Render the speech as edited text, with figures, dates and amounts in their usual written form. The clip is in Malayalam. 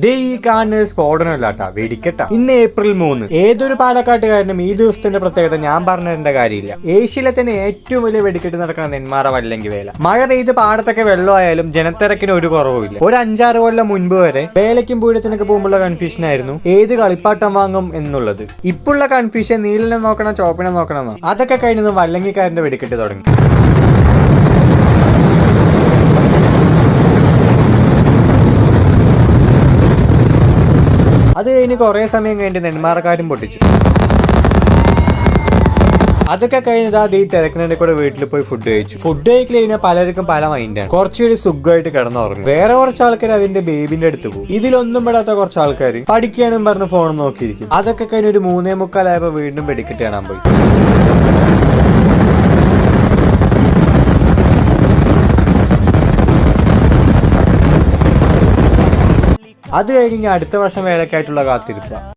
ദേ ഈ കാണുന്നത് സ്ഫോടനമില്ലാട്ടാ, വെടിക്കെട്ടാ. ഇന്ന് ഏപ്രിൽ 3. ഏതൊരു പാലക്കാട്ടുകാരനും ഈ ദിവസത്തിന്റെ പ്രത്യേകത ഞാൻ പറഞ്ഞു തരേണ്ട കാര്യമില്ല. ഏഷ്യയിലെ തന്നെ ഏറ്റവും വലിയ വെടിക്കെട്ട് നടക്കുന്ന നെന്മാറ വല്ലങ്കി വേല. മഴ പെയ്ത് പാടത്തൊക്കെ വെള്ളമായാലും ജനത്തിരക്കിന് ഒരു കുറവുമില്ല. ഒരു 5-6 കൊല്ലം മുൻപ് വരെ വേലയ്ക്കും പൂരത്തിനൊക്കെ പോകുമ്പോഴുള്ള കൺഫ്യൂഷൻ ആയിരുന്നു ഏത് കളിപ്പാട്ടം വാങ്ങും എന്നുള്ളത്. ഇപ്പോഴുള്ള കൺഫ്യൂഷൻ നീലിനെ നോക്കണം ചോപ്പിനെ നോക്കണം. അതൊക്കെ കഴിഞ്ഞത് വല്ലങ്കിക്കാരന്റെ വെടിക്കെട്ട് തുടങ്ങി. അത് കഴിഞ്ഞ് കുറെ സമയം കഴിഞ്ഞ് നെന്മാറക്കാരും പൊട്ടിച്ചു. അതൊക്കെ കഴിഞ്ഞത് അത് ഈ തിരക്കിനെ കൂടെ വീട്ടിൽ പോയി ഫുഡ് കഴിച്ചു. ഫുഡ് കഴിക്കൽ കഴിഞ്ഞാൽ പലർക്കും പല മൈൻഡാണ്. കുറച്ചുകൂടി സുഖമായിട്ട് കിടന്നുറങ്ങും. വേറെ കുറച്ച് ആൾക്കാർ അതിന്റെ ബേബിന്റെ അടുത്ത് പോകും. ഇതിലൊന്നും പെടാത്ത കുറച്ച് ആൾക്കാർ പഠിക്കാനും പറഞ്ഞ് ഫോൺ നോക്കിയിരിക്കും. അതൊക്കെ കഴിഞ്ഞ് ഒരു 3:45 വീണ്ടും വെടിക്കെട്ട് കാണാൻ പോയി. അത് കഴിഞ്ഞ് അടുത്ത വർഷം വേലക്കായിട്ടുള്ള കാത്തിരിപ്പ.